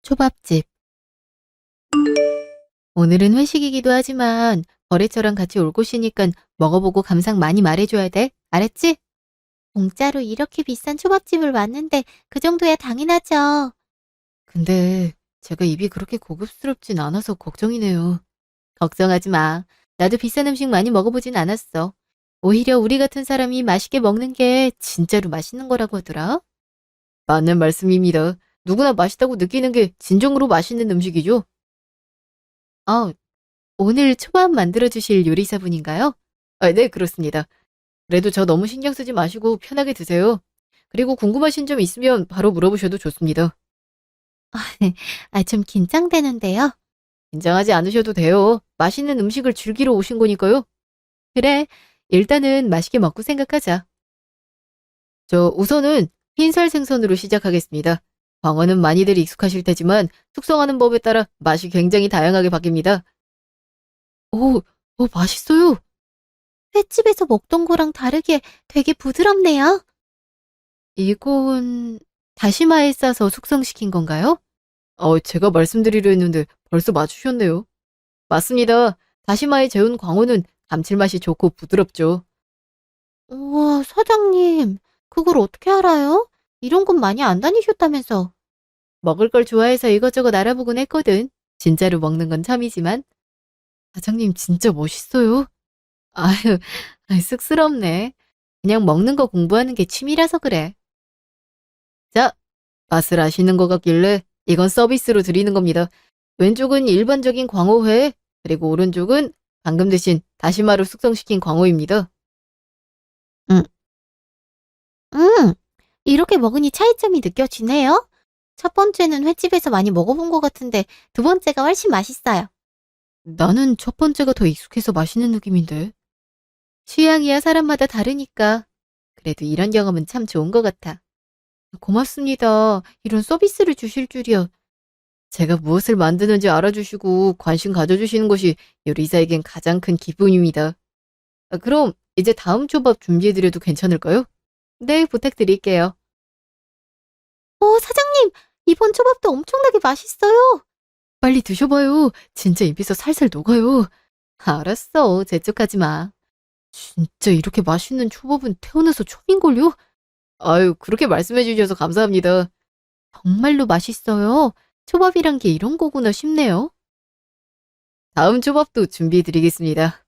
초밥집. 오늘은 회식이기도 하지만 거래처랑 같이 올 곳이니까 먹어보고 감상 많이 말해줘야 돼. 알았지? 공짜로 이렇게 비싼 초밥집을 왔는데 그 정도야 당연하죠. 근데 제가 입이 그렇게 고급스럽진 않아서 걱정이네요. 걱정하지 마. 나도 비싼 음식 많이 먹어보진 않았어. 오히려 우리 같은 사람이 맛있게 먹는 게 진짜로 맛있는 거라고 하더라. 맞는 말씀입니다. 누구나 맛있다고 느끼는 게 진정으로 맛있는 음식이죠. 아, 오늘 초밥 만들어주실 요리사분인가요? 아, 네, 그렇습니다. 그래도 저 너무 신경 쓰지 마시고 편하게 드세요. 그리고 궁금하신 점 있으면 바로 물어보셔도 좋습니다. 좀 긴장되는데요. 긴장하지 않으셔도 돼요. 맛있는 음식을 즐기러 오신 거니까요. 그래, 일단은 맛있게 먹고 생각하자. 저 우선은 흰살 생선으로 시작하겠습니다. 광어는 많이들 익숙하실 테지만 숙성하는 법에 따라 맛이 굉장히 다양하게 바뀝니다. 오, 맛있어요. 횟집에서 먹던 거랑 다르게 되게 부드럽네요. 이건 다시마에 싸서 숙성시킨 건가요? 제가 말씀드리려 했는데 벌써 맞추셨네요. 맞습니다. 다시마에 재운 광어는 감칠맛이 좋고 부드럽죠. 우와, 사장님, 그걸 어떻게 알아요? 이런 건 많이 안 다니셨다면서. 먹을 걸 좋아해서 이것저것 알아보곤 했거든. 진짜로 먹는 건 참이지만. 사장님 진짜 멋있어요. 아유, 쑥스럽네. 그냥 먹는 거 공부하는 게 취미라서 그래. 자, 맛을 아시는 것 같길래 이건 서비스로 드리는 겁니다. 왼쪽은 일반적인 광어회, 그리고 오른쪽은 방금 드신 다시마로 숙성시킨 광어입니다. 음, 이렇게 먹으니 차이점이 느껴지네요. 첫 번째는 횟집에서 많이 먹어본 것 같은데 두 번째가 훨씬 맛있어요. 나는 첫 번째가 더 익숙해서 맛있는 느낌인데. 취향이야 사람마다 다르니까. 그래도 이런 경험은 참 좋은 것 같아. 고맙습니다. 이런 서비스를 주실 줄이야. 제가 무엇을 만드는지 알아주시고 관심 가져주시는 것이 요리사에겐 가장 큰 기쁨입니다. 그럼 이제 다음 초밥 준비해드려도 괜찮을까요? 네, 부탁드릴게요. 사장님, 이번 초밥도 엄청나게 맛있어요. 빨리 드셔봐요. 진짜 입에서 살살 녹아요. 알았어, 재촉하지 마. 진짜 이렇게 맛있는 초밥은 태어나서 처음인걸요? 아유, 그렇게 말씀해 주셔서 감사합니다. 정말로 맛있어요. 초밥이란 게 이런 거구나 싶네요. 다음 초밥도 준비해 드리겠습니다.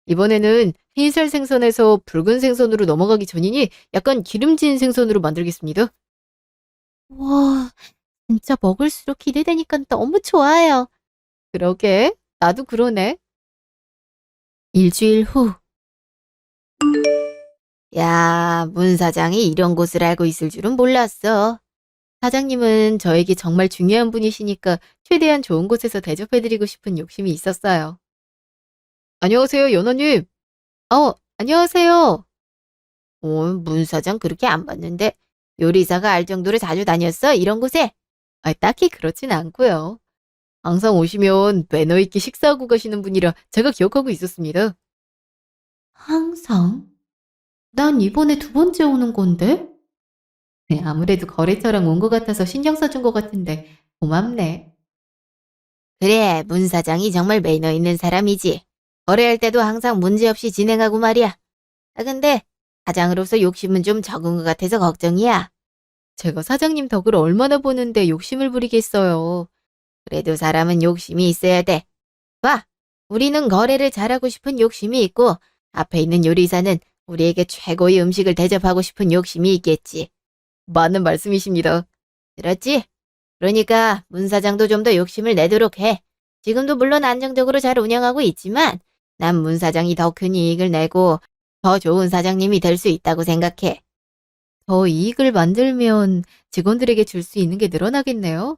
이번에는 흰살 생선에서 붉은 생선으로 넘어가기 전이니 약간 기름진 생선으로 만들겠습니다. 와, 진짜 먹을수록 기대되니까 너무 좋아요. 그러게, 나도 그러네. 일주일 후. 야, 문 사장이 이런 곳을 알고 있을 줄은 몰랐어. 사장님은 저에게 정말 중요한 분이시니까 최대한 좋은 곳에서 대접해드리고 싶은 욕심이 있었어요. 안녕하세요, 연하님. 안녕하세요. 문 사장 그렇게 안 봤는데 요리사가 알 정도로 자주 다녔어? 이런 곳에? 딱히 그렇진 않고요. 항상 오시면 매너 있게 식사하고 가시는 분이라 제가 기억하고 있었습니다. 항상? 난 이번에 두 번째 오는 건데? 네, 아무래도 거래처랑 온 것 같아서 신경 써준 것 같은데 고맙네. 그래, 문 사장이 정말 매너 있는 사람이지. 거래할 때도 항상 문제없이 진행하고 말이야. 근데 사장으로서 욕심은 좀 적은 것 같아서 걱정이야. 제가 사장님 덕을 얼마나 보는데 욕심을 부리겠어요. 그래도 사람은 욕심이 있어야 돼. 봐, 우리는 거래를 잘하고 싶은 욕심이 있고 앞에 있는 요리사는 우리에게 최고의 음식을 대접하고 싶은 욕심이 있겠지. 맞는 말씀이십니다. 그렇지? 그러니까 문 사장도 좀 더 욕심을 내도록 해. 지금도 물론 안정적으로 잘 운영하고 있지만 난 문 사장이 더 큰 이익을 내고 더 좋은 사장님이 될 수 있다고 생각해. 더 이익을 만들면 직원들에게 줄 수 있는 게 늘어나겠네요.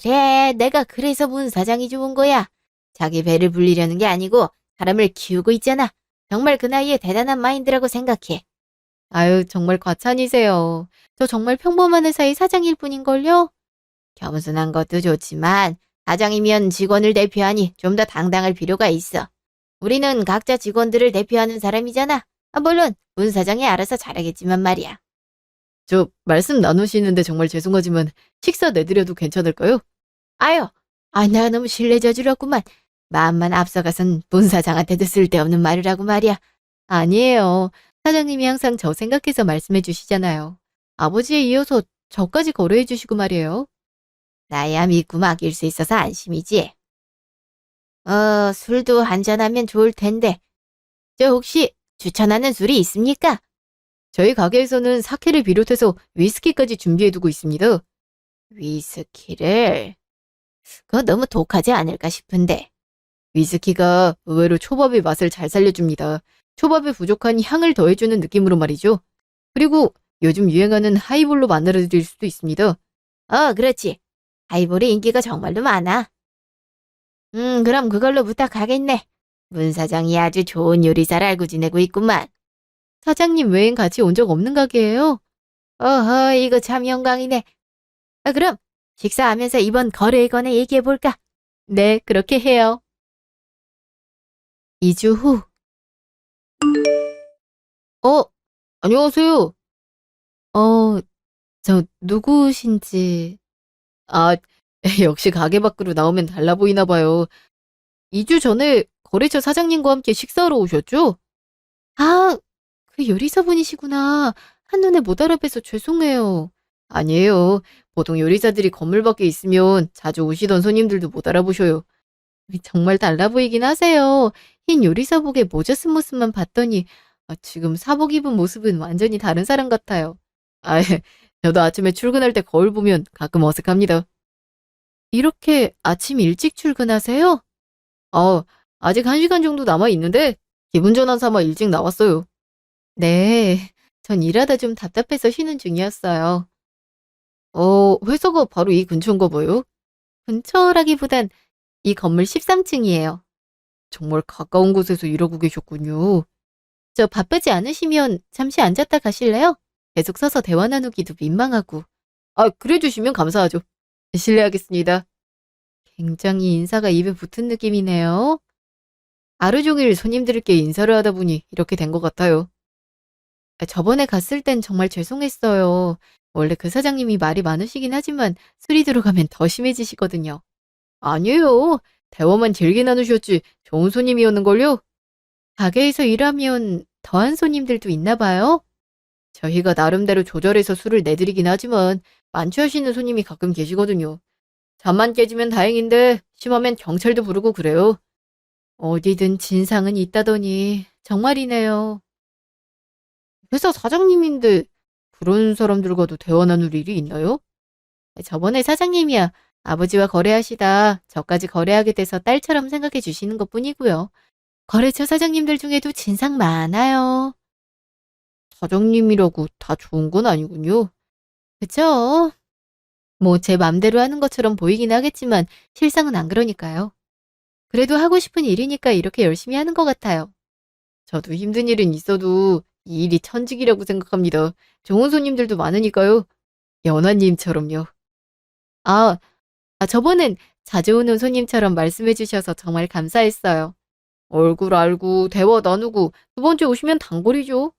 그래, 내가 그래서 문 사장이 좋은 거야. 자기 배를 불리려는 게 아니고 사람을 키우고 있잖아. 정말 그 나이에 대단한 마인드라고 생각해. 아유, 정말 과찬이세요. 저 정말 평범한 회사의 사장일 뿐인걸요? 겸손한 것도 좋지만 사장이면 직원을 대표하니 좀 더 당당할 필요가 있어. 우리는 각자 직원들을 대표하는 사람이잖아. 물론 문 사장이 알아서 잘하겠지만 말이야. 저 말씀 나누시는데 정말 죄송하지만 식사 내드려도 괜찮을까요? 아유, 내가 너무 실례 저질렀구만. 마음만 앞서가선 본사장한테도 쓸데없는 말을 하고 말이야. 아니에요. 사장님이 항상 저 생각해서 말씀해 주시잖아요. 아버지에 이어서 저까지 거래해 주시고 말이에요. 나야 믿고 맡길 수 있어서 안심이지. 술도 한잔하면 좋을 텐데. 저 혹시 추천하는 술이 있습니까? 저희 가게에서는 사케를 비롯해서 위스키까지 준비해두고 있습니다. 위스키를? 그거 너무 독하지 않을까 싶은데. 위스키가 의외로 초밥의 맛을 잘 살려줍니다. 초밥에 부족한 향을 더해주는 느낌으로 말이죠. 그리고 요즘 유행하는 하이볼로 만들어드릴 수도 있습니다. 그렇지. 하이볼의 인기가 정말로 많아. 그럼 그걸로 부탁하겠네. 문 사장이 아주 좋은 요리사를 알고 지내고 있구만. 사장님 외엔 같이 온 적 없는 가게예요? 어허, 이거 참 영광이네. 그럼 식사하면서 이번 거래에 관해 얘기해볼까? 네, 그렇게 해요. 2주 후. 어, 안녕하세요. 어, 저 누구신지. 아, 역시 가게 밖으로 나오면 달라 보이나 봐요. 2주 전에 거래처 사장님과 함께 식사하러 오셨죠? 아, 그 요리사분이시구나. 한눈에 못 알아뵈서 죄송해요. 아니에요. 보통 요리사들이 건물 밖에 있으면 자주 오시던 손님들도 못 알아보셔요. 정말 달라 보이긴 하세요. 흰 요리사복에 모자 쓴 모습만 봤더니 지금 사복 입은 모습은 완전히 다른 사람 같아요. 아, 저도 아침에 출근할 때 거울 보면 가끔 어색합니다. 이렇게 아침 일찍 출근하세요? 어, 아직 1시간 정도 남아 있는데 기분 전환 삼아 일찍 나왔어요. 네, 전 일하다 좀 답답해서 쉬는 중이었어요. 회사가 바로 이 근처인가 봐요. 근처라기보단 이 건물 13층이에요. 정말 가까운 곳에서 일하고 계셨군요. 저 바쁘지 않으시면 잠시 앉았다 가실래요? 계속 서서 대화 나누기도 민망하고. 그래 주시면 감사하죠. 실례하겠습니다. 굉장히 인사가 입에 붙은 느낌이네요. 하루 종일 손님들께 인사를 하다 보니 이렇게 된 것 같아요. 저번에 갔을 땐 정말 죄송했어요. 원래 그 사장님이 말이 많으시긴 하지만 술이 들어가면 더 심해지시거든요. 아니에요. 대화만 길게 나누셨지 좋은 손님이었는걸요? 가게에서 일하면 더한 손님들도 있나 봐요? 저희가 나름대로 조절해서 술을 내드리긴 하지만 만취하시는 손님이 가끔 계시거든요. 잠만 깨지면 다행인데 심하면 경찰도 부르고 그래요. 어디든 진상은 있다더니 정말이네요. 회사 사장님인데 그런 사람들과도 대화 나눌 일이 있나요? 저번에 사장님이야 아버지와 거래하시다 저까지 거래하게 돼서 딸처럼 생각해 주시는 것 뿐이고요. 거래처 사장님들 중에도 진상 많아요. 사장님이라고 다 좋은 건 아니군요. 그쵸? 뭐 제 맘대로 하는 것처럼 보이긴 하겠지만 실상은 안 그러니까요. 그래도 하고 싶은 일이니까 이렇게 열심히 하는 것 같아요. 저도 힘든 일은 있어도 이 일이 천직이라고 생각합니다. 좋은 손님들도 많으니까요. 연하님처럼요. 아, 저번엔 자주 오는 손님처럼 말씀해 주셔서 정말 감사했어요. 얼굴 알고 대화 나누고 두 번째 오시면 단골이죠.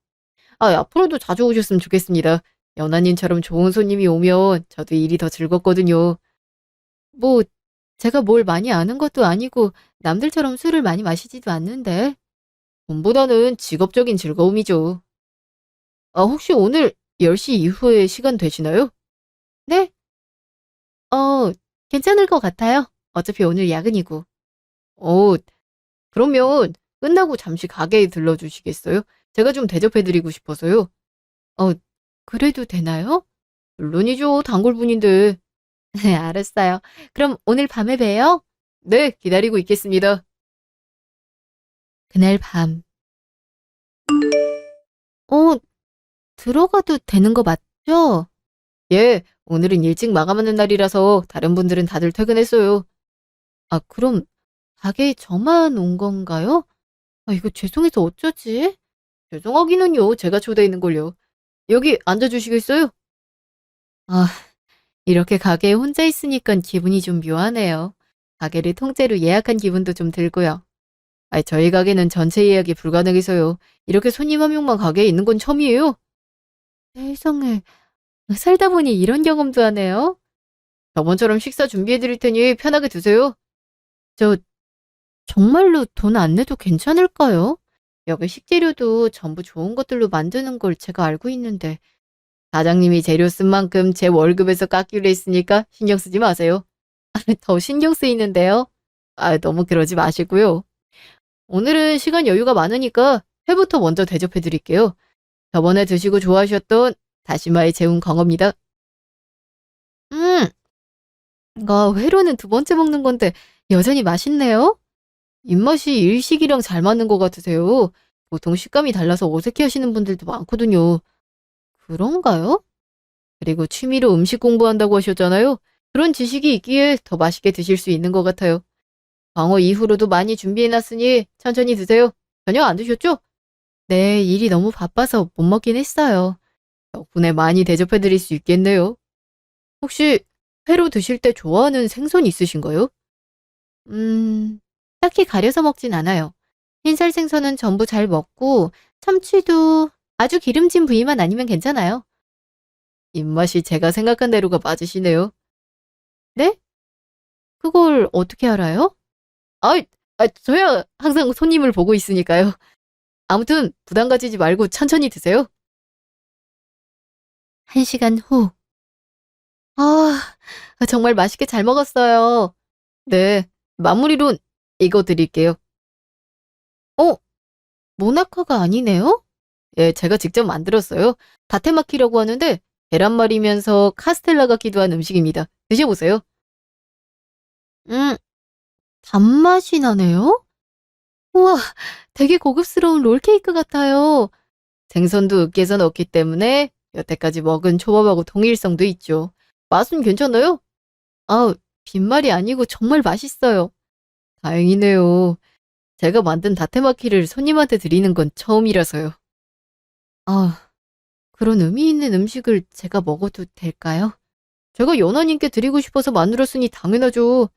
앞으로도 자주 오셨으면 좋겠습니다. 연하님처럼 좋은 손님이 오면 저도 일이 더 즐겁거든요. 뭐 제가 뭘 많이 아는 것도 아니고 남들처럼 술을 많이 마시지도 않는데 돈보다는 직업적인 즐거움이죠. 혹시 오늘 10시 이후에 시간 되시나요? 네? 어, 괜찮을 것 같아요. 어차피 오늘 야근이고. 어, 그러면 끝나고 잠시 가게에 들러주시겠어요? 제가 좀 대접해드리고 싶어서요. 어, 그래도 되나요? 물론이죠. 단골분인데. 네, 알았어요. 그럼 오늘 밤에 봬요. 네, 기다리고 있겠습니다. 그날 밤. 어, 들어가도 되는 거 맞죠? 예, 오늘은 일찍 마감하는 날이라서 다른 분들은 다들 퇴근했어요. 그럼 가게에 저만 온 건가요? 이거 죄송해서 어쩌지? 죄송하기는요. 제가 초대했는 걸요. 여기 앉아주시겠어요? 아, 이렇게 가게에 혼자 있으니까 기분이 좀 묘하네요. 가게를 통째로 예약한 기분도 좀 들고요. 저희 가게는 전체 예약이 불가능해서요. 이렇게 손님 한 명만 가게에 있는 건 처음이에요. 세상에, 살다 보니 이런 경험도 하네요. 저번처럼 식사 준비해드릴 테니 편하게 드세요. 저 정말로 돈 안 내도 괜찮을까요? 여기 식재료도 전부 좋은 것들로 만드는 걸 제가 알고 있는데 사장님이 재료 쓴 만큼 제 월급에서 깎기로 했으니까 신경 쓰지 마세요. 더 신경 쓰이는데요. 너무 그러지 마시고요. 오늘은 시간 여유가 많으니까 회부터 먼저 대접해드릴게요. 저번에 드시고 좋아하셨던 다시마에 재운 광어입니다. 음, 회로는 두 번째 먹는 건데 여전히 맛있네요. 입맛이 일식이랑 잘 맞는 것 같으세요. 보통 식감이 달라서 어색해 하시는 분들도 많거든요. 그런가요? 그리고 취미로 음식 공부한다고 하셨잖아요. 그런 지식이 있기에 더 맛있게 드실 수 있는 것 같아요. 광어 이후로도 많이 준비해놨으니 천천히 드세요. 저녁 안 드셨죠? 네, 일이 너무 바빠서 못 먹긴 했어요. 덕분에 많이 대접해드릴 수 있겠네요. 혹시 회로 드실 때 좋아하는 생선 있으신가요? 음, 딱히 가려서 먹진 않아요. 흰살 생선은 전부 잘 먹고 참치도 아주 기름진 부위만 아니면 괜찮아요. 입맛이 제가 생각한 대로가 맞으시네요. 네? 그걸 어떻게 알아요? 아, 저야 항상 손님을 보고 있으니까요. 아무튼 부담 가지지 말고 천천히 드세요. 1시간 후. 아, 정말 맛있게 잘 먹었어요. 네, 마무리로 이거 드릴게요. 어, 모나카가 아니네요? 예, 제가 직접 만들었어요. 다테마키라고 하는데 계란말이면서 카스텔라 같기도 한 음식입니다. 드셔보세요. 음, 단맛이 나네요? 우와, 되게 고급스러운 롤케이크 같아요. 생선도 으깨서 넣기 때문에 여태까지 먹은 초밥하고 동일성도 있죠. 맛은 괜찮아요? 아, 빈말이 아니고 정말 맛있어요. 다행이네요. 제가 만든 다테마키를 손님한테 드리는 건 처음이라서요. 아, 그런 의미 있는 음식을 제가 먹어도 될까요? 제가 연하님께 드리고 싶어서 만들었으니 당연하죠.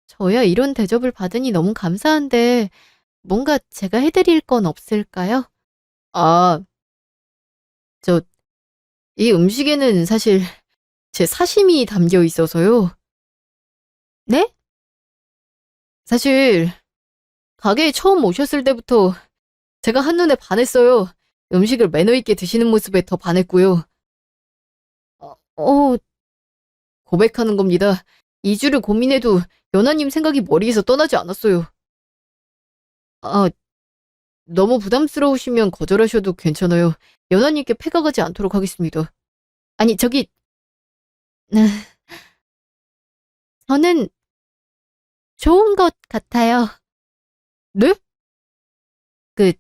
저야 이런 대접을 받으니 너무 감사한데 뭔가 제가 해드릴 건 없을까요? 아, 저, 이 음식에는 사실 제 사심이 담겨 있어서요. 네? 사실 가게에 처음 오셨을 때부터 제가 한눈에 반했어요. 음식을 매너 있게 드시는 모습에 더 반했고요. 어, 어, 고백하는 겁니다. 2주를 고민해도 연하님 생각이 머리에서 떠나지 않았어요. 아, 너무 부담스러우시면 거절하셔도 괜찮아요. 연하님께 패가 가지 않도록 하겠습니다. 아니, 저기, 저는 좋은 것 같아요. 네? 그,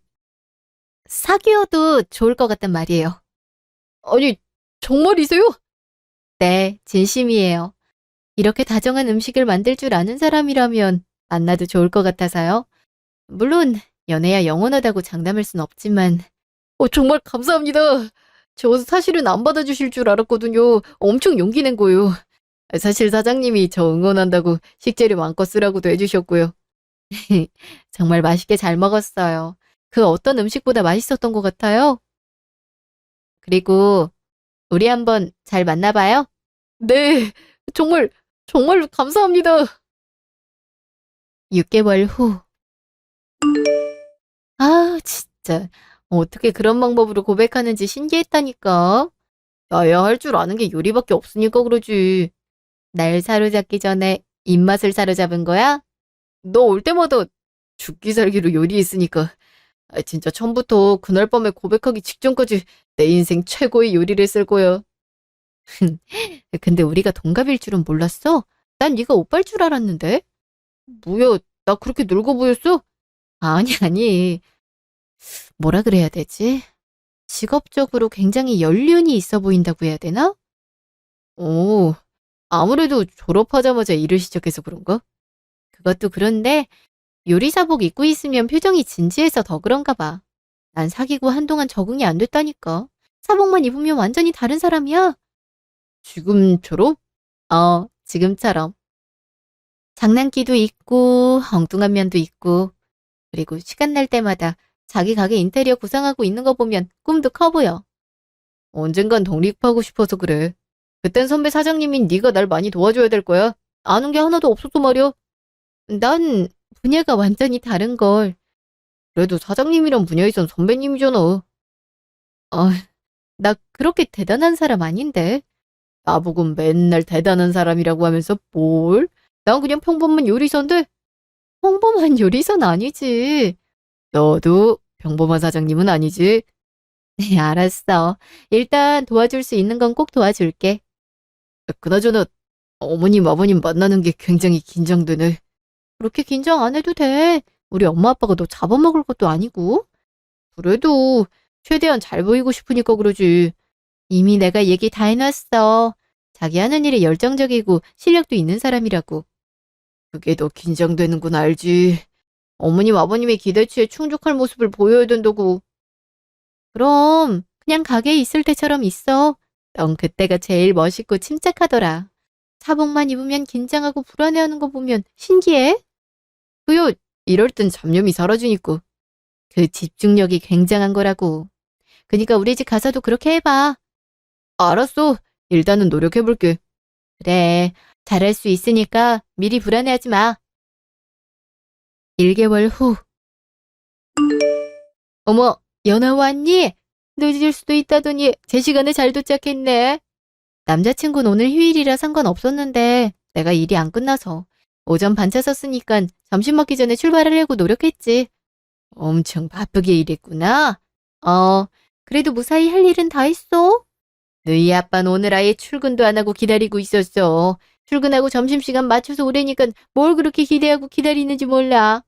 사귀어도 좋을 것 같단 말이에요. 아니, 정말이세요? 네, 진심이에요. 이렇게 다정한 음식을 만들 줄 아는 사람이라면 만나도 좋을 것 같아서요. 물론, 연애야 영원하다고 장담할 순 없지만, 정말 감사합니다. 저 사실은 안 받아주실 줄 알았거든요. 엄청 용기 낸 거예요. 사실 사장님이 저 응원한다고 식재료 마음껏 쓰라고도 해주셨고요. 정말 맛있게 잘 먹었어요. 그 어떤 음식보다 맛있었던 것 같아요. 그리고 우리 한번 잘 만나봐요. 네, 정말, 정말 감사합니다. 6개월 후. 진짜. 어떻게 그런 방법으로 고백하는지 신기했다니까. 나야 할 줄 아는 게 요리밖에 없으니까 그러지. 날 사로잡기 전에 입맛을 사로잡은 거야? 너 올 때마다 죽기 살기로 요리했으니까. 진짜 처음부터 그날 밤에 고백하기 직전까지 내 인생 최고의 요리를 쓸 거야. 근데 우리가 동갑일 줄은 몰랐어? 난 네가 오빠일 줄 알았는데. 뭐야, 나 그렇게 늙어 보였어? 아니, 아니. 뭐라 그래야 되지? 직업적으로 굉장히 연륜이 있어 보인다고 해야 되나? 오, 아무래도 졸업하자마자 일을 시작해서 그런가? 그것도 그런데 요리사복 입고 있으면 표정이 진지해서 더 그런가 봐. 난 사귀고 한동안 적응이 안 됐다니까. 사복만 입으면 완전히 다른 사람이야. 지금처럼? 지금처럼. 장난기도 있고 엉뚱한 면도 있고 그리고 시간 날 때마다 자기 가게 인테리어 구상하고 있는 거 보면 꿈도 커 보여. 언젠간 독립하고 싶어서 그래. 그땐 선배 사장님인 네가 날 많이 도와줘야 될 거야. 아는 게 하나도 없어서 말이야. 난 분야가 완전히 다른 걸. 그래도 사장님이란 분야에선 선배님이잖아. 아, 나 그렇게 대단한 사람 아닌데. 나보고 맨날 대단한 사람이라고 하면서 뭘? 난 그냥 평범한 요리사인데. 평범한 요리사는 아니지. 너도 평범한 사장님은 아니지. 네, 알았어. 일단 도와줄 수 있는 건 꼭 도와줄게. 그나저나 어머님 아버님 만나는 게 굉장히 긴장되네. 그렇게 긴장 안 해도 돼. 우리 엄마 아빠가 너 잡아먹을 것도 아니고. 그래도 최대한 잘 보이고 싶으니까 그러지. 이미 내가 얘기 다 해놨어. 자기 하는 일에 열정적이고 실력도 있는 사람이라고. 그게 더 긴장되는 건 알지. 어머님 아버님의 기대치에 충족할 모습을 보여야 된다고. 그럼 그냥 가게에 있을 때처럼 있어. 넌 그때가 제일 멋있고 침착하더라. 사복만 입으면 긴장하고 불안해하는 거 보면 신기해. 그요, 이럴 땐 잡념이 사라지니까. 그 집중력이 굉장한 거라고. 그니까 우리 집 가서도 그렇게 해봐. 알았어. 일단은 노력해볼게. 그래, 잘할 수 있으니까 미리 불안해하지 마. 1개월 후. 어머, 연아 왔니? 늦을 수도 있다더니 제 시간에 잘 도착했네. 남자친구는 오늘 휴일이라 상관없었는데 내가 일이 안 끝나서 오전 반차 썼으니까 점심 먹기 전에 출발하려고 노력했지. 엄청 바쁘게 일했구나. 그래도 무사히 할 일은 다 했어. 너희 아빠는 오늘 아예 출근도 안 하고 기다리고 있었어. 출근하고 점심시간 맞춰서 오래니까 뭘 그렇게 기대하고 기다리는지 몰라.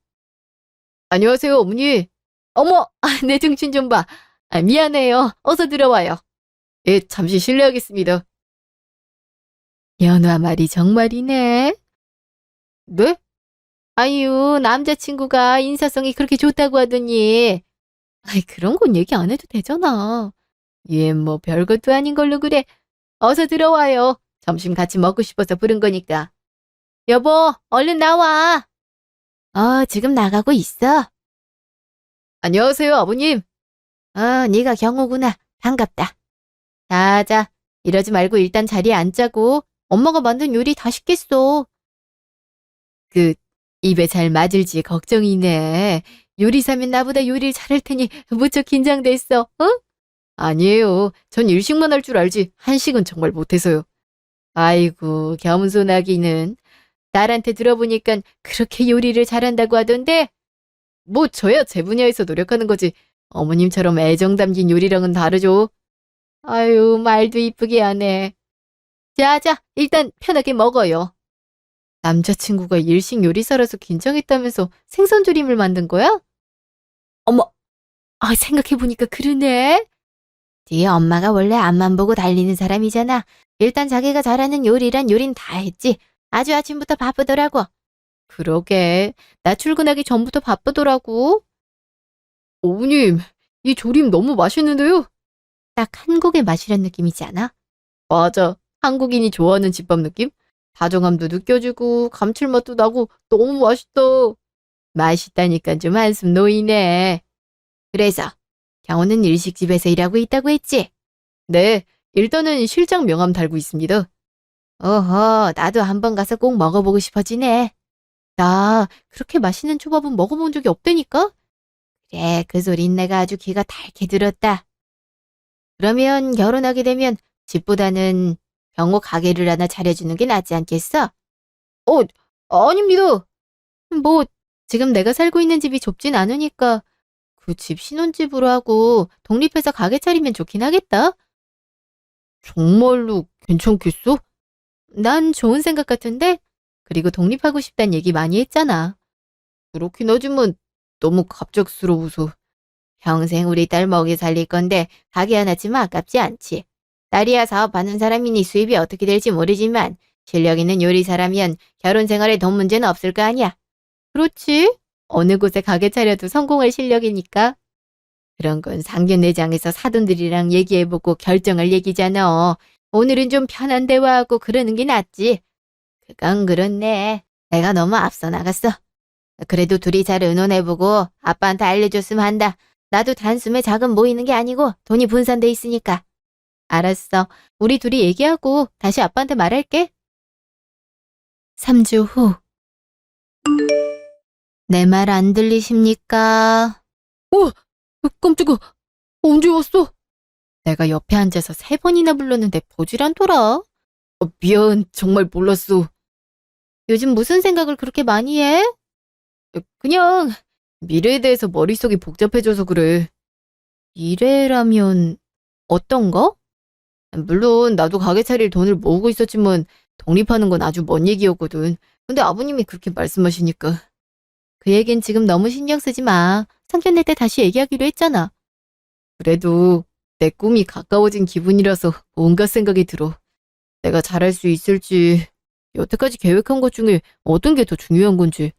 안녕하세요, 어머니. 어머, 내 등신 좀 봐. 미안해요. 어서 들어와요. 예, 잠시 실례하겠습니다. 연화 말이 정말이네. 네? 아유, 남자친구가 인사성이 그렇게 좋다고 하더니. 아이, 그런 건 얘기 안 해도 되잖아. 얘 뭐 별것도 아닌 걸로 그래. 어서 들어와요. 점심 같이 먹고 싶어서 부른 거니까. 여보, 얼른 나와. 지금 나가고 있어. 안녕하세요, 아버님. 네가 경호구나. 반갑다. 자자, 이러지 말고 일단 자리에 앉자고. 엄마가 만든 요리 다 식겠어. 입에 잘 맞을지 걱정이네. 요리사면 나보다 요리를 잘할 테니 무척 긴장됐어. 어? 아니에요. 전 일식만 할 줄 알지 한식은 정말 못해서요. 아이고, 겸손하기는. 딸한테 들어보니까 그렇게 요리를 잘한다고 하던데? 뭐 저야 제 분야에서 노력하는 거지. 어머님처럼 애정 담긴 요리랑은 다르죠. 아유, 말도 이쁘게 하네. 자자, 일단 편하게 먹어요. 남자친구가 일식 요리사라서 긴장했다면서 생선조림을 만든 거야? 어머, 생각해보니까 그러네. 네 엄마가 원래 앞만 보고 달리는 사람이잖아. 일단 자기가 잘하는 요리란 요린 다 했지. 아주 아침부터 바쁘더라고. 그러게. 나 출근하기 전부터 바쁘더라고. 어머님, 이 조림 너무 맛있는데요? 딱 한국의 맛이란 느낌이지 않아? 맞아. 한국인이 좋아하는 집밥 느낌? 다정함도 느껴지고 감칠맛도 나고 너무 맛있다. 맛있다니까 좀 한숨 놓이네. 그래서 경호는 일식집에서 일하고 있다고 했지? 네, 일단은 실장 명함 달고 있습니다. 어허, 나도 한번 가서 꼭 먹어보고 싶어지네. 나 그렇게 맛있는 초밥은 먹어본 적이 없다니까? 그래, 그 소린 내가 아주 귀가 닳게 들었다. 그러면 결혼하게 되면 집보다는 경호 가게를 하나 차려주는 게 낫지 않겠어? 어, 아닙니다. 뭐, 지금 내가 살고 있는 집이 좁진 않으니까 그 집 신혼집으로 하고 독립해서 가게 차리면 좋긴 하겠다. 정말로 괜찮겠어? 난 좋은 생각 같은데? 그리고 독립하고 싶단 얘기 많이 했잖아. 그렇긴 하지만 너무 갑작스러워서. 평생 우리 딸 먹이 살릴 건데 가게 하나쯤 아깝지 않지. 딸이야 사업하는 사람이니 수입이 어떻게 될지 모르지만 실력 있는 요리사라면 결혼 생활에 돈 문제는 없을 거 아니야. 그렇지. 어느 곳에 가게 차려도 성공할 실력이니까. 그런 건 상견례장에서 사돈들이랑 얘기해보고 결정할 얘기잖아. 오늘은 좀 편한 대화하고 그러는 게 낫지. 그건 그렇네. 내가 너무 앞서 나갔어. 그래도 둘이 잘 의논해보고 아빠한테 알려줬으면 한다. 나도 단숨에 자금 모이는 게 아니고 돈이 분산돼 있으니까. 알았어. 우리 둘이 얘기하고 다시 아빠한테 말할게. 3주 후. 내 말 안 들리십니까? 깜짝아. 언제 왔어? 내가 옆에 앉아서 3번이나 불렀는데 보질 않더라. 미안, 정말 몰랐어. 요즘 무슨 생각을 그렇게 많이 해? 그냥 미래에 대해서 머릿속이 복잡해져서 그래. 미래라면 어떤 거? 물론 나도 가게 차릴 돈을 모으고 있었지만 독립하는 건 아주 먼 얘기였거든. 근데 아버님이 그렇게 말씀하시니까. 그 얘긴 지금 너무 신경 쓰지 마. 상견례 때 다시 얘기하기로 했잖아. 그래도 내 꿈이 가까워진 기분이라서 온갖 생각이 들어. 내가 잘할 수 있을지, 여태까지 계획한 것 중에 어떤 게 더 중요한 건지.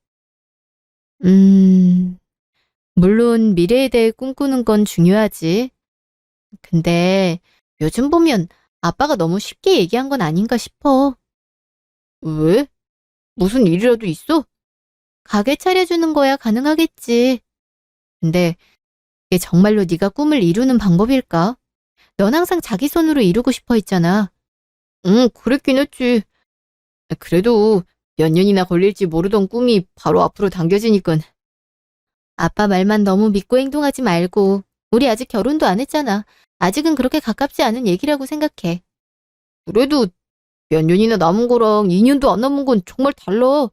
물론 미래에 대해 꿈꾸는 건 중요하지. 근데 요즘 보면 아빠가 너무 쉽게 얘기한 건 아닌가 싶어. 왜? 무슨 일이라도 있어? 가게 차려주는 거야 가능하겠지. 근데 이게 정말로 네가 꿈을 이루는 방법일까? 넌 항상 자기 손으로 이루고 싶어 했잖아. 응, 그랬긴 했지. 그래도 몇 년이나 걸릴지 모르던 꿈이 바로 앞으로 당겨지니깐. 아빠 말만 너무 믿고 행동하지 말고. 우리 아직 결혼도 안 했잖아. 아직은 그렇게 가깝지 않은 얘기라고 생각해. 그래도 몇 년이나 남은 거랑 2년도 안 남은 건 정말 달라.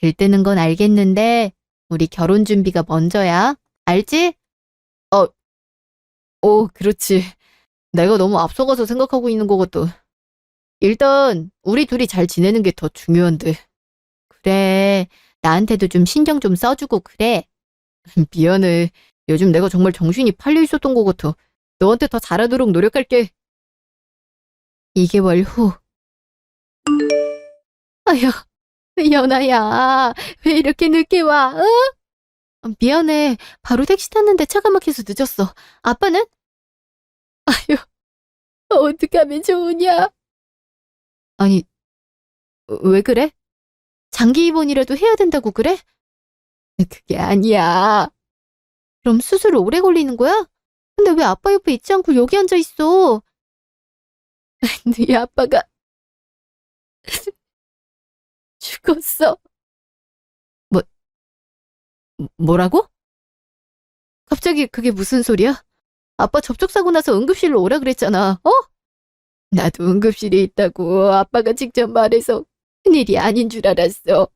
들뜨는 건 알겠는데 우리 결혼 준비가 먼저야. 알지? 어, 그렇지. 내가 너무 앞서가서 생각하고 있는 것 같다. 일단 우리 둘이 잘 지내는 게 더 중요한데. 그래. 나한테도 좀 신경 좀 써주고 그래. 미안해. 요즘 내가 정말 정신이 팔려 있었던 것 같아. 너한테 더 잘하도록 노력할게. 2개월 후. 아휴, 연아야. 왜 이렇게 늦게 와? 미안해. 바로 택시 탔는데 차가 막혀서 늦었어. 아빠는? 아휴, 어떻게 하면 좋으냐? 아니, 왜 그래? 장기 입원이라도 해야 된다고 그래? 그게 아니야. 그럼 수술 오래 걸리는 거야? 근데 왜 아빠 옆에 있지 않고 여기 앉아 있어? 네 아빠가 죽었어. 뭐, 뭐라고? 갑자기 그게 무슨 소리야? 아빠 접촉사고 나서 응급실로 오라 그랬잖아. 나도 응급실에 있다고 아빠가 직접 말해서 큰일이 아닌 줄 알았어.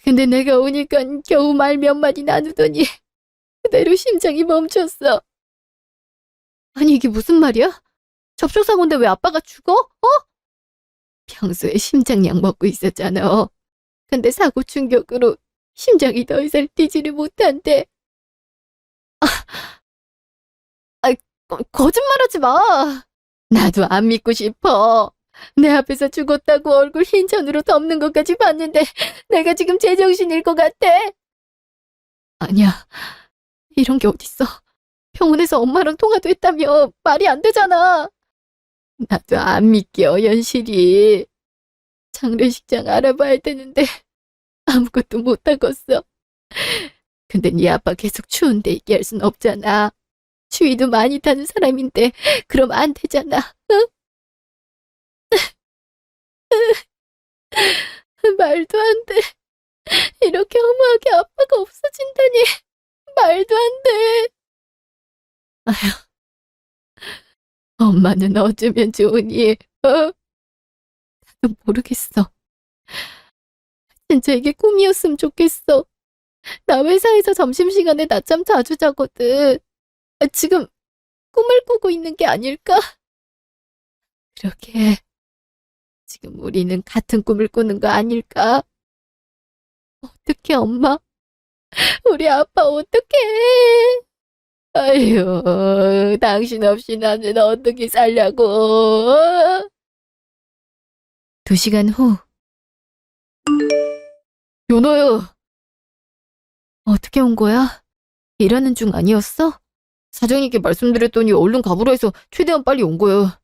근데 내가 오니까 겨우 말 몇 마디 나누더니 그대로 심장이 멈췄어. 아니 이게 무슨 말이야? 접촉사고인데 왜 아빠가 죽어? 평소에 심장약 먹고 있었잖아. 근데 사고 충격으로 심장이 더 이상 뛰지를 못한대. 아, 거짓말하지 마. 나도 안 믿고 싶어. 내 앞에서 죽었다고 얼굴 흰 천으로 덮는 것까지 봤는데 내가 지금 제정신일 것 같아. 아니야. 이런 게 어딨어. 병원에서 엄마랑 통화도 했다며 말이 안 되잖아. 나도 안 믿겨, 현실이. 장례식장 알아봐야 되는데 아무것도 못하겠어. 근데 네 아빠 계속 추운데 얘기할 순 없잖아. 추위도 많이 타는 사람인데 그럼 안 되잖아. 응? 말도 안 돼. 이렇게 허무하게 아빠가 없어진다니. 말도 안 돼. 아휴, 엄마는 어쩌면 좋으니, 나도 모르겠어. 진짜 이게 꿈이었으면 좋겠어. 나 회사에서 점심시간에 낮잠 자주 자거든. 지금 꿈을 꾸고 있는 게 아닐까? 그러게. 지금 우리는 같은 꿈을 꾸는 거 아닐까? 어떡해, 엄마? 우리 아빠 어떡해? 아휴, 당신 없이 나는 어떻게 살려고? 2시간 후. 연아야, 어떻게 온 거야? 일하는 중 아니었어? 사장님께 말씀드렸더니 얼른 가보라 해서 최대한 빨리 온 거야.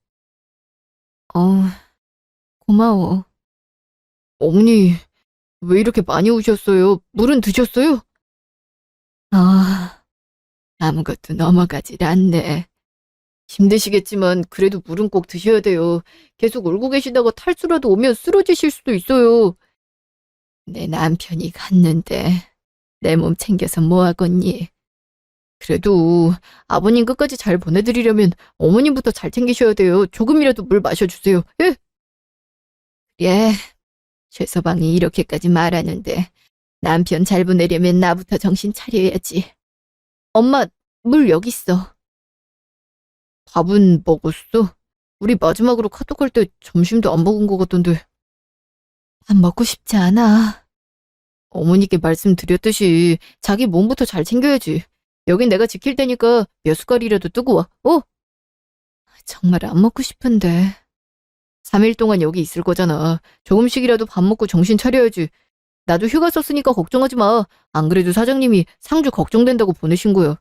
고마워. 어머니, 왜 이렇게 많이 오셨어요? 물은 드셨어요? 아무것도 넘어가질 않네. 힘드시겠지만 그래도 물은 꼭 드셔야 돼요. 계속 울고 계시다가 탈수라도 오면 쓰러지실 수도 있어요. 내 남편이 갔는데 내 몸 챙겨서 뭐 하겠니? 그래도 아버님 끝까지 잘 보내드리려면 어머님부터 잘 챙기셔야 돼요. 조금이라도 물 마셔주세요. 예? 예, 최서방이 이렇게까지 말하는데 남편 잘 보내려면 나부터 정신 차려야지. 엄마, 물 여기 있어. 밥은 먹었어? 우리 마지막으로 카톡할 때 점심도 안 먹은 것 같던데. 밥 먹고 싶지 않아. 어머니께 말씀드렸듯이 자기 몸부터 잘 챙겨야지. 여긴 내가 지킬 테니까 몇 숟갈이라도 뜨고 와. 정말 안 먹고 싶은데. 3일 동안 여기 있을 거잖아. 조금씩이라도 밥 먹고 정신 차려야지. 나도 휴가 썼으니까 걱정하지 마. 안 그래도 사장님이 상주 걱정된다고 보내신 거야.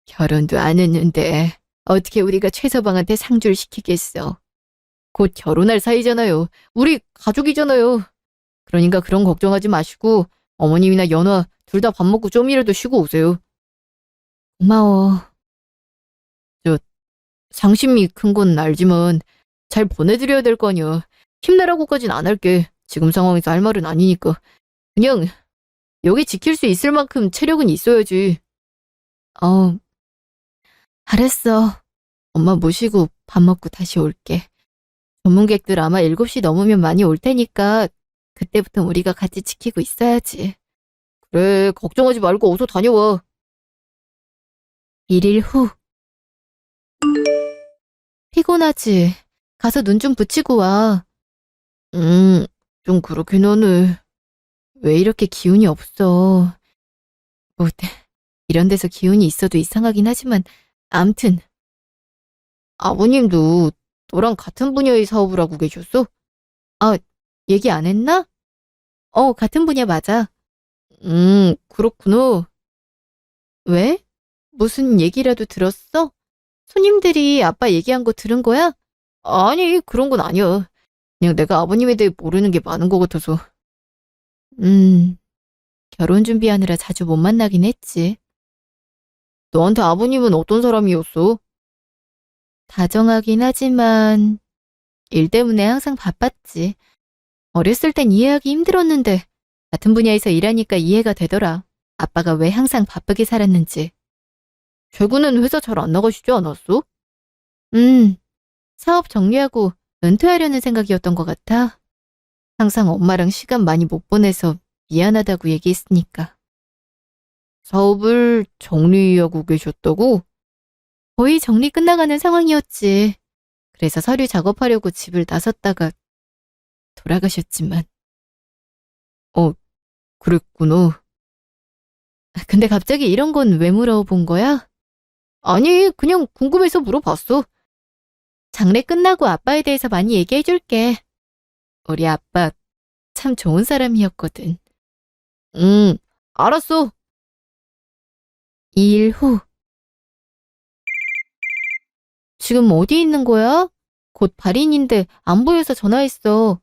결혼도 안 했는데 어떻게 우리가 최서방한테 상주를 시키겠어. 곧 결혼할 사이잖아요. 우리 가족이잖아요. 그러니까 그런 걱정하지 마시고 어머님이나 연화 둘 다 밥 먹고 좀이라도 쉬고 오세요. 고마워. 저 상심이 큰 건 알지만 잘 보내드려야 될 거 아니야. 힘내라고까진 안 할게. 지금 상황에서 할 말은 아니니까. 그냥 여기 지킬 수 있을 만큼 체력은 있어야지. 어, 알았어. 엄마 모시고 밥 먹고 다시 올게. 전문객들 아마 7시 넘으면 많이 올 테니까 그때부터 우리가 같이 지키고 있어야지. 그래, 걱정하지 말고 어서 다녀와. 1일 후. 피곤하지? 가서 눈 좀 붙이고 와. 좀 그렇긴 하네. 왜 이렇게 기운이 없어? 뭐, 이런 데서 기운이 있어도 이상하긴 하지만, 암튼. 아버님도 너랑 같은 분야의 사업을 하고 계셨어? 아, 얘기 안 했나? 같은 분야 맞아. 그렇구나. 왜? 무슨 얘기라도 들었어? 손님들이 아빠 얘기한 거 들은 거야? 아니, 그런 건 아니야. 그냥 내가 아버님에 대해 모르는 게 많은 것 같아서. 음, 결혼 준비하느라 자주 못 만나긴 했지. 너한테 아버님은 어떤 사람이었어? 다정하긴 하지만 일 때문에 항상 바빴지. 어렸을 땐 이해하기 힘들었는데 같은 분야에서 일하니까 이해가 되더라. 아빠가 왜 항상 바쁘게 살았는지. 최근엔 회사 잘 안 나가시지 않았어? 음, 사업 정리하고 은퇴하려는 생각이었던 것 같아. 항상 엄마랑 시간 많이 못 보내서 미안하다고 얘기했으니까. 사업을 정리하고 계셨다고? 거의 정리 끝나가는 상황이었지. 그래서 서류 작업하려고 집을 나섰다가 돌아가셨지만. 어, 그랬구나. 근데 갑자기 이런 건 왜 물어본 거야? 아니, 그냥 궁금해서 물어봤어. 장례 끝나고 아빠에 대해서 많이 얘기해 줄게. 우리 아빠 참 좋은 사람이었거든. 응, 알았어. 2일 후. 지금 어디 있는 거야? 곧 발인인데 안 보여서 전화했어.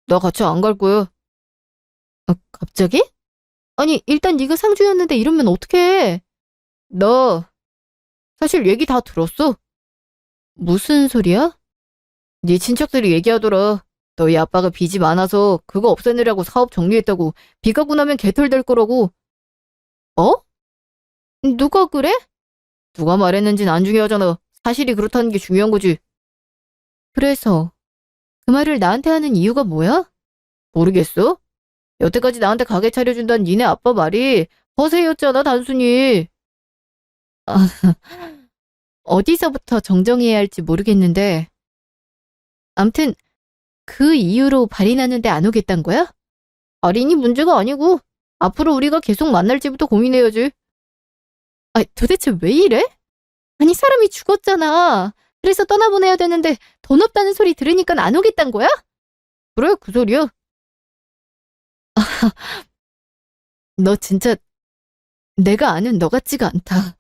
나 같이 안 갈 거야. 갑자기? 아니, 일단 네가 상주였는데 이러면 어떡해? 너 사실 얘기 다 들었어. 무슨 소리야? 네 친척들이 얘기하더라. 너희 아빠가 빚이 많아서 그거 없애느라고 사업 정리했다고. 빚 갚고 나면 개털될 거라고. 어? 누가 그래? 누가 말했는진 안 중요하잖아. 사실이 그렇다는 게 중요한 거지. 그래서 그 말을 나한테 하는 이유가 뭐야? 모르겠어? 여태까지 나한테 가게 차려준다는 니네 아빠 말이 허세였잖아, 단순히. 아, 어디서부터 정정해야 할지 모르겠는데. 암튼 그 이유로 발인하는데 안 오겠단 거야? 발인이 문제가 아니고 앞으로 우리가 계속 만날지부터 고민해야지. 도대체 왜 이래? 아니, 사람이 죽었잖아. 그래서 떠나보내야 되는데 돈 없다는 소리 들으니까 안 오겠단 거야? 그래, 그 소리야. 너 진짜 내가 아는 너 같지가 않다.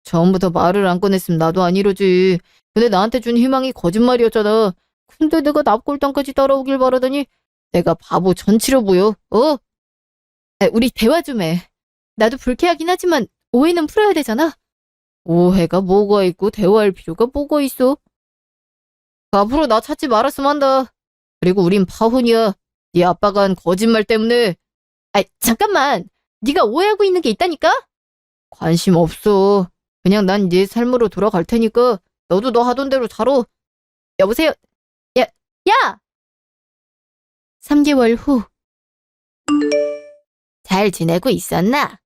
처음부터 말을 안 꺼냈으면 나도 안 이러지. 근데 나한테 준 희망이 거짓말이었잖아. 근데 내가 납골당까지 따라오길 바라더니 내가 바보 전치로 보여. 우리 대화 좀 해. 나도 불쾌하긴 하지만 오해는 풀어야 되잖아. 오해가 뭐가 있고 대화할 필요가 뭐가 있어? 앞으로 나 찾지 말았으면 한다. 그리고 우린 파혼이야. 네 아빠가 한 거짓말 때문에. 아이, 잠깐만. 네가 오해하고 있는 게 있다니까? 관심 없어. 그냥 난 네 삶으로 돌아갈 테니까 너도 너 하던 대로 살아. 여보세요? 야, 야! 3개월 후. 잘 지내고 있었나?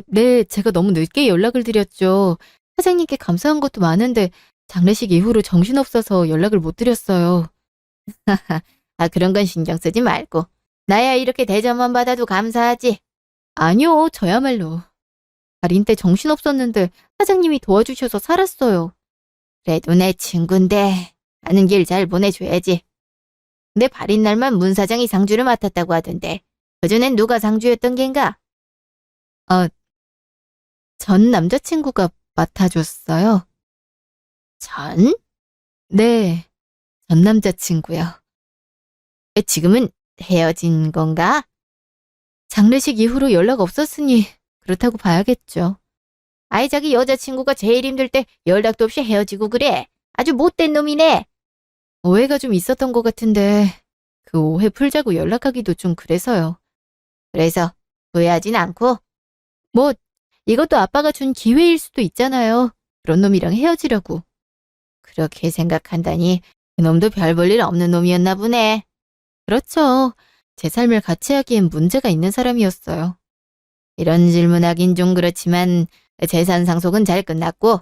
네, 제가 너무 늦게 연락을 드렸죠. 사장님께 감사한 것도 많은데 장례식 이후로 정신없어서 연락을 못 드렸어요. 아, 그런 건 신경 쓰지 말고. 나야 이렇게 대접만 받아도 감사하지. 아니요, 저야말로. 발인 때 정신없었는데 사장님이 도와주셔서 살았어요. 그래도 내 친구인데 가는 길 잘 보내줘야지. 내 발인 날만 문 사장이 상주를 맡았다고 하던데 그전엔 누가 상주였던 겐가? 아, 전 남자친구가 맡아줬어요. 전? 네, 전 남자친구요. 지금은 헤어진 건가? 장례식 이후로 연락 없었으니 그렇다고 봐야겠죠. 아이 자기 여자친구가 제일 힘들 때 연락도 없이 헤어지고 그래. 아주 못된 놈이네. 오해가 좀 있었던 것 같은데 그 오해 풀자고 연락하기도 좀 그래서요. 그래서 후회하진 않고? 뭐 이것도 아빠가 준 기회일 수도 있잖아요. 그런 놈이랑 헤어지려고. 그렇게 생각한다니 그놈도 별 볼 일 없는 놈이었나 보네. 그렇죠. 제 삶을 같이 하기엔 문제가 있는 사람이었어요. 이런 질문하긴 좀 그렇지만 재산 상속은 잘 끝났고.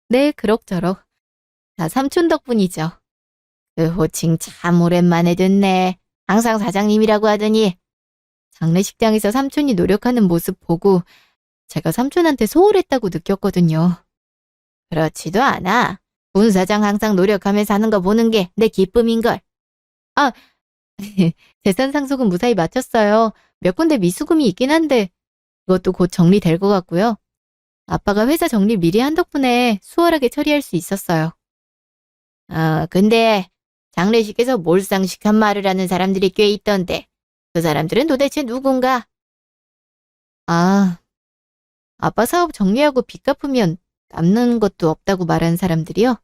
네, 그럭저럭. 다 삼촌 덕분이죠. 그 호칭 참 오랜만에 듣네. 항상 사장님이라고 하더니. 장례식장에서 삼촌이 노력하는 모습 보고 제가 삼촌한테 소홀했다고 느꼈거든요. 그렇지도 않아. 문 사장 항상 노력하며 사는 거 보는 게 내 기쁨인걸. 아, 재산 상속은 무사히 마쳤어요. 몇 군데 미수금이 있긴 한데 그것도 곧 정리될 것 같고요. 아빠가 회사 정리 미리 한 덕분에 수월하게 처리할 수 있었어요. 근데 장례식에서 몰상식한 말을 하는 사람들이 꽤 있던데 그 사람들은 도대체 누군가? 아, 아빠 사업 정리하고 빚 갚으면 남는 것도 없다고 말하는 사람들이요?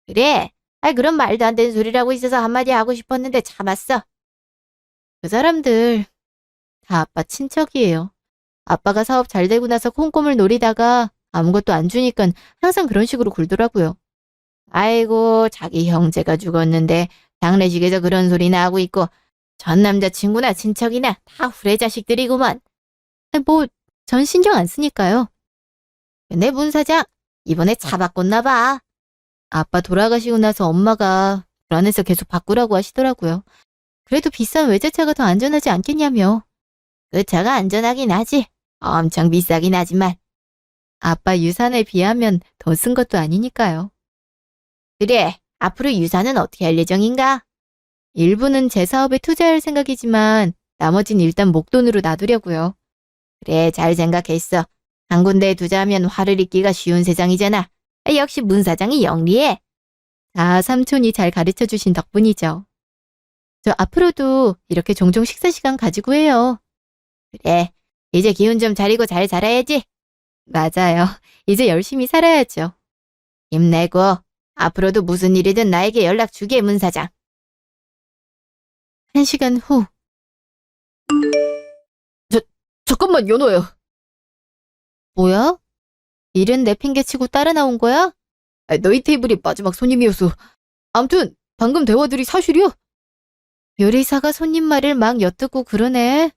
그래. 그런 말도 안 되는 소리라고 있어서 한마디 하고 싶었는데 참았어. 그 사람들 다 아빠 친척이에요. 아빠가 사업 잘 되고 나서 콩고물 노리다가 아무것도 안 주니까 항상 그런 식으로 굴더라고요. 아이고, 자기 형제가 죽었는데 장례식에서 그런 소리나 하고 있고 전 남자친구나 친척이나 다 후레 자식들이구먼. 뭐, 전 신경 안 쓰니까요. 근데 문 사장, 이번에 차 바꿨나 봐. 아빠 돌아가시고 나서 엄마가 불안해서 계속 바꾸라고 하시더라고요. 그래도 비싼 외제차가 더 안전하지 않겠냐며. 그 차가 안전하긴 하지. 엄청 비싸긴 하지만. 아빠 유산에 비하면 더 쓴 것도 아니니까요. 그래, 앞으로 유산은 어떻게 할 예정인가? 일부는 제 사업에 투자할 생각이지만 나머진 일단 목돈으로 놔두려고요. 그래, 잘 생각했어. 한 군데에 투자하면 화를 입기가 쉬운 세상이잖아. 역시 문 사장이 영리해. 다 삼촌이 잘 가르쳐 주신 덕분이죠. 저 앞으로도 이렇게 종종 식사 시간 가지고 해요. 그래, 이제 기운 좀 차리고 잘 살아야지. 맞아요. 이제 열심히 살아야죠. 힘내고 앞으로도 무슨 일이든 나에게 연락 주게, 문 사장. 1시간 후. 잠깐만, 연호야. 뭐야? 일은 내 핑계치고 따라 나온 거야? 너희 테이블이 마지막 손님이었어. 암튼 방금 대화들이 사실이야? 요리사가 손님 말을 막 엿듣고 그러네.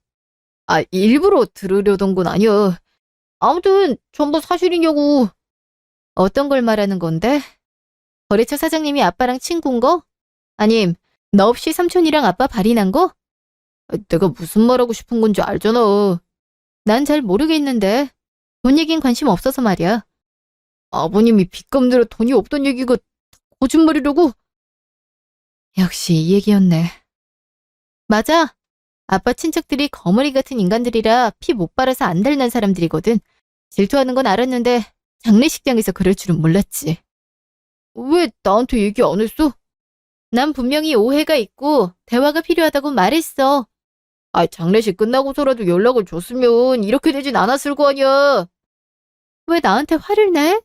일부러 들으려던 건 아니야. 아무튼 전부 사실이냐고. 어떤 걸 말하는 건데? 거래처 사장님이 아빠랑 친구인 거? 아님 너 없이 삼촌이랑 아빠 발인한 거? 내가 무슨 말하고 싶은 건지 알잖아. 난 잘 모르겠는데. 돈 얘긴 관심 없어서 말이야. 아버님이 빚 갚느라 돈이 없던 얘기가 거짓말이라고? 역시 이 얘기였네. 맞아. 아빠 친척들이 거머리 같은 인간들이라 피 못 빨아서 안달난 사람들이거든. 질투하는 건 알았는데 장례식장에서 그럴 줄은 몰랐지. 왜 나한테 얘기 안 했어? 난 분명히 오해가 있고 대화가 필요하다고 말했어. 장례식 끝나고서라도 연락을 줬으면 이렇게 되진 않았을 거 아니야. 왜 나한테 화를 내?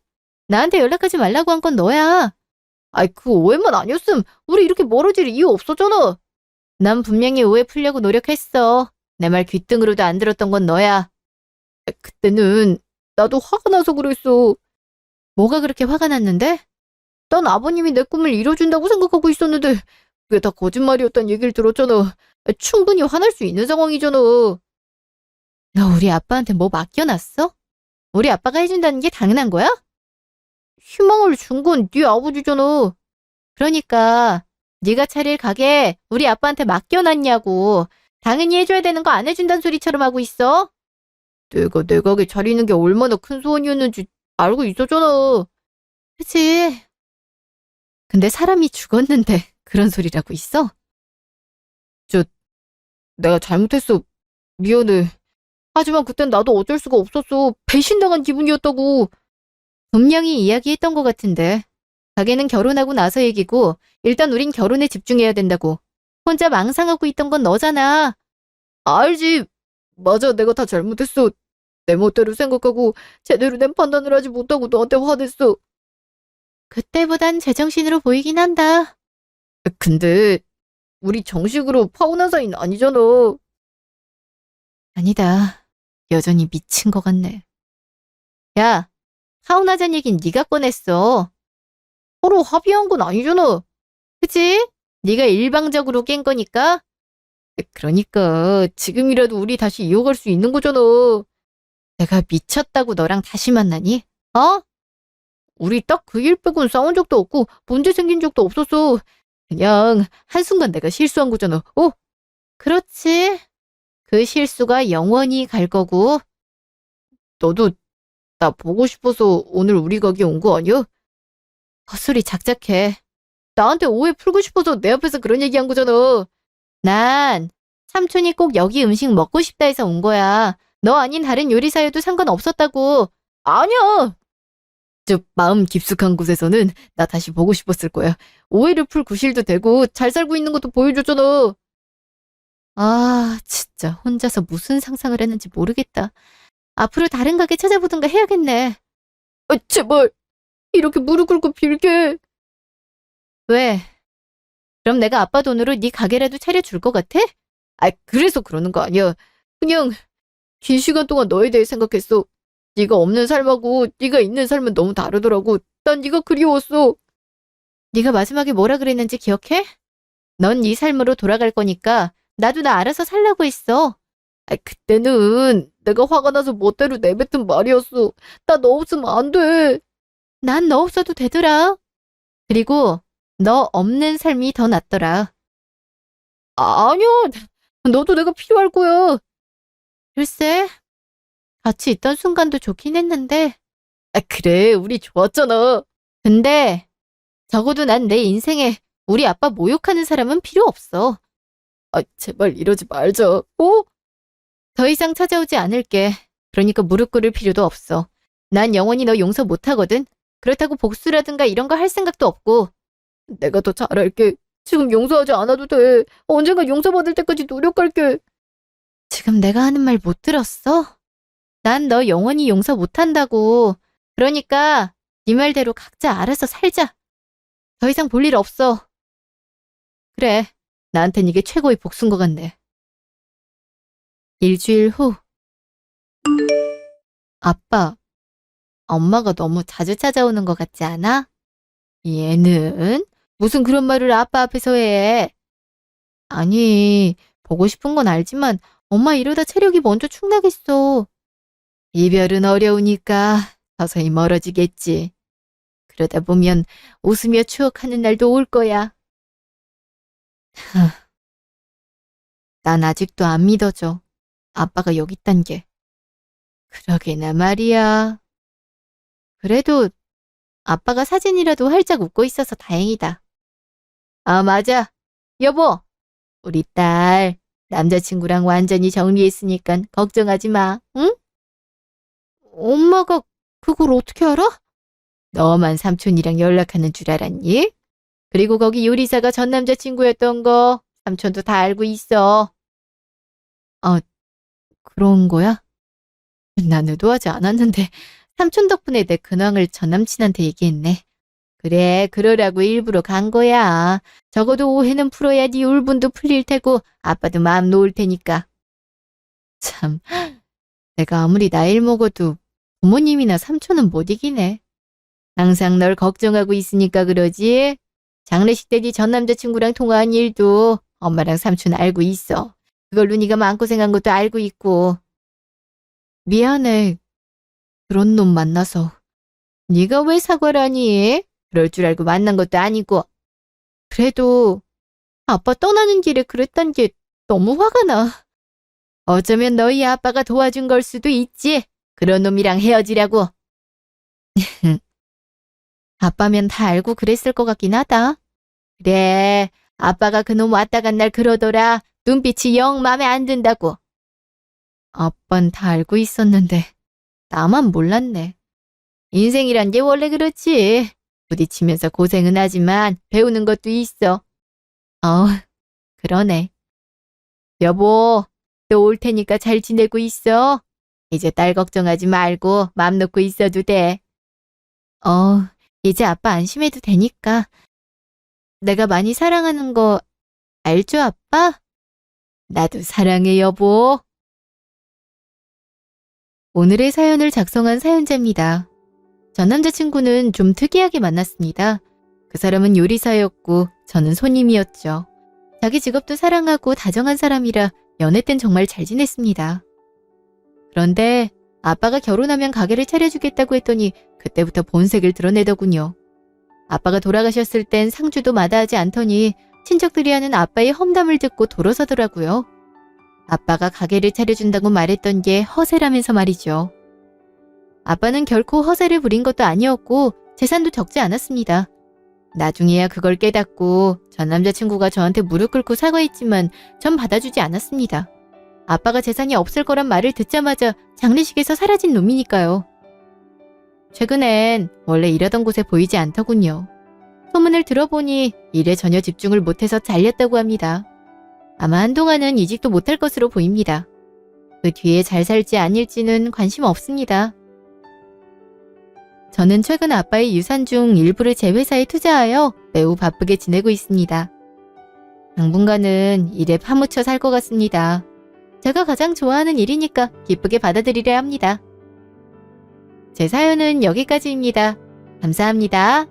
나한테 연락하지 말라고 한 건 너야. 아이, 그 오해만 아니었음 우리 이렇게 멀어질 이유 없었잖아. 난 분명히 오해 풀려고 노력했어. 내 말 귀등으로도 안 들었던 건 너야. 그때는 나도 화가 나서 그랬어. 뭐가 그렇게 화가 났는데? 난 아버님이 내 꿈을 이뤄준다고 생각하고 있었는데 그게 다 거짓말이었단 얘기를 들었잖아. 충분히 화날 수 있는 상황이잖아. 너 우리 아빠한테 뭐 맡겨놨어? 우리 아빠가 해준다는 게 당연한 거야? 희망을 준 건 네 아버지잖아. 그러니까 네가 차릴 가게 우리 아빠한테 맡겨놨냐고. 당연히 해줘야 되는 거 안 해준다는 소리처럼 하고 있어. 내가 내 가게 차리는 게 얼마나 큰 소원이었는지 알고 있었잖아. 그치? 근데 사람이 죽었는데 그런 소리라고 있어? 저, 내가 잘못했어. 미안해. 하지만 그땐 나도 어쩔 수가 없었어. 배신당한 기분이었다고. 분명히 이야기했던 것 같은데. 가게는 결혼하고 나서 얘기고 일단 우린 결혼에 집중해야 된다고. 혼자 망상하고 있던 건 너잖아. 알지. 맞아, 내가 다 잘못했어. 내 멋대로 생각하고 제대로 된 판단을 하지 못하고 너한테 화냈어. 그때보단 제정신으로 보이긴 한다. 근데 우리 정식으로 파혼한 사이는 아니잖아. 아니다. 여전히 미친 것 같네. 야, 파혼하자는 얘긴 네가 꺼냈어. 서로 합의한 건 아니잖아. 그치? 네가 일방적으로 깬 거니까. 그러니까 지금이라도 우리 다시 이어갈 수 있는 거잖아. 내가 미쳤다고 너랑 다시 만나니? 어? 우리 딱 그 일 빼곤 싸운 적도 없고 문제 생긴 적도 없었어. 그냥 한순간 내가 실수한 거잖아. 어? 그렇지. 그 실수가 영원히 갈 거고. 너도 나 보고 싶어서 오늘 우리 가게 온 거 아니야? 헛소리 작작해. 나한테 오해 풀고 싶어서 내 앞에서 그런 얘기한 거잖아. 난 삼촌이 꼭 여기 음식 먹고 싶다 해서 온 거야. 너 아닌 다른 요리사여도 상관없었다고. 아니야. 저 마음 깊숙한 곳에서는 나 다시 보고 싶었을 거야. 오해를 풀 구실도 되고 잘 살고 있는 것도 보여줬잖아. 아, 진짜 혼자서 무슨 상상을 했는지 모르겠다. 앞으로 다른 가게 찾아보든가 해야겠네. 아, 제발 이렇게 무릎 꿇고 빌게. 왜? 그럼 내가 아빠 돈으로 네 가게라도 차려줄 것 같아? 아, 그래서 그러는 거 아니야. 그냥 긴 시간 동안 너에 대해 생각했어. 네가 없는 삶하고 네가 있는 삶은 너무 다르더라고. 난 네가 그리웠어. 네가 마지막에 뭐라 그랬는지 기억해? 넌 네 삶으로 돌아갈 거니까 나도 나 알아서 살라고 했어. 아, 그때는 내가 화가 나서 멋대로 내뱉은 말이었어. 나 너 없으면 안 돼. 난 너 없어도 되더라. 그리고 너 없는 삶이 더 낫더라. 아니야. 너도 내가 필요할 거야. 글쎄, 같이 있던 순간도 좋긴 했는데. 아, 그래. 우리 좋았잖아. 근데 적어도 난 내 인생에 우리 아빠 모욕하는 사람은 필요 없어. 아, 제발 이러지 말자. 어? 더 이상 찾아오지 않을게. 그러니까 무릎 꿇을 필요도 없어. 난 영원히 너 용서 못하거든. 그렇다고 복수라든가 이런 거 할 생각도 없고. 내가 더 잘할게. 지금 용서하지 않아도 돼. 언젠가 용서받을 때까지 노력할게. 지금 내가 하는 말 못 들었어? 난 너 영원히 용서 못한다고. 그러니까 네 말대로 각자 알아서 살자. 더 이상 볼 일 없어. 그래, 나한텐 이게 최고의 복수인 것 같네. 일주일 후. 아빠, 엄마가 너무 자주 찾아오는 것 같지 않아? 얘는 무슨 그런 말을 아빠 앞에서 해. 아니, 보고 싶은 건 알지만 엄마 이러다 체력이 먼저 축나겠어. 이별은 어려우니까 서서히 멀어지겠지. 그러다 보면 웃으며 추억하는 날도 올 거야. 난 아직도 안 믿어져. 아빠가 여기 있단 게. 그러게나 말이야. 그래도 아빠가 사진이라도 활짝 웃고 있어서 다행이다. 아, 맞아. 여보, 우리 딸 남자친구랑 완전히 정리했으니까 걱정하지 마, 응? 엄마가 그걸 어떻게 알아? 너만 삼촌이랑 연락하는 줄 알았니? 그리고 거기 요리사가 전 남자친구였던 거 삼촌도 다 알고 있어. 아, 그런 거야? 난 의도하지 않았는데 삼촌 덕분에 내 근황을 전 남친한테 얘기했네. 그래, 그러라고 일부러 간 거야. 적어도 오해는 풀어야 네 울분도 풀릴 테고 아빠도 마음 놓을 테니까. 참, 내가 아무리 나이를 먹어도 부모님이나 삼촌은 못 이기네. 항상 널 걱정하고 있으니까 그러지. 장례식 때 네 전 남자친구랑 통화한 일도 엄마랑 삼촌 알고 있어. 그걸로 네가 마음고생한 것도 알고 있고. 미안해. 그런 놈 만나서. 네가 왜 사과를 하니? 그럴 줄 알고 만난 것도 아니고. 그래도 아빠 떠나는 길에 그랬단 게 너무 화가 나. 어쩌면 너희 아빠가 도와준 걸 수도 있지. 그런 놈이랑 헤어지라고. 아빠면 다 알고 그랬을 것 같긴 하다. 그래, 아빠가 그놈 왔다 간 날 그러더라. 눈빛이 영 맘에 안 든다고. 아빤 다 알고 있었는데 나만 몰랐네. 인생이란 게 원래 그렇지. 부딪히면서 고생은 하지만 배우는 것도 있어. 그러네. 여보, 또 올 테니까 잘 지내고 있어. 이제 딸 걱정하지 말고 맘 놓고 있어도 돼. 이제 아빠 안심해도 되니까. 내가 많이 사랑하는 거 알죠, 아빠? 나도 사랑해, 여보. 오늘의 사연을 작성한 사연자입니다. 전 남자친구는 좀 특이하게 만났습니다. 그 사람은 요리사였고 저는 손님이었죠. 자기 직업도 사랑하고 다정한 사람이라 연애 땐 정말 잘 지냈습니다. 그런데 아빠가 결혼하면 가게를 차려주겠다고 했더니 그때부터 본색을 드러내더군요. 아빠가 돌아가셨을 땐 상주도 마다하지 않더니 친척들이 하는 아빠의 험담을 듣고 돌아서더라고요. 아빠가 가게를 차려준다고 말했던 게 허세라면서 말이죠. 아빠는 결코 허세를 부린 것도 아니었고 재산도 적지 않았습니다. 나중에야 그걸 깨닫고 전 남자친구가 저한테 무릎 꿇고 사과했지만 전 받아주지 않았습니다. 아빠가 재산이 없을 거란 말을 듣자마자 장례식에서 사라진 놈이니까요. 최근엔 원래 일하던 곳에 보이지 않더군요. 소문을 들어보니 일에 전혀 집중을 못해서 잘렸다고 합니다. 아마 한동안은 이직도 못할 것으로 보입니다. 그 뒤에 잘 살지 아닐지는 관심 없습니다. 저는 최근 아빠의 유산 중 일부를 제 회사에 투자하여 매우 바쁘게 지내고 있습니다. 당분간은 일에 파묻혀 살 것 같습니다. 제가 가장 좋아하는 일이니까 기쁘게 받아들이려 합니다. 제 사연은 여기까지입니다. 감사합니다.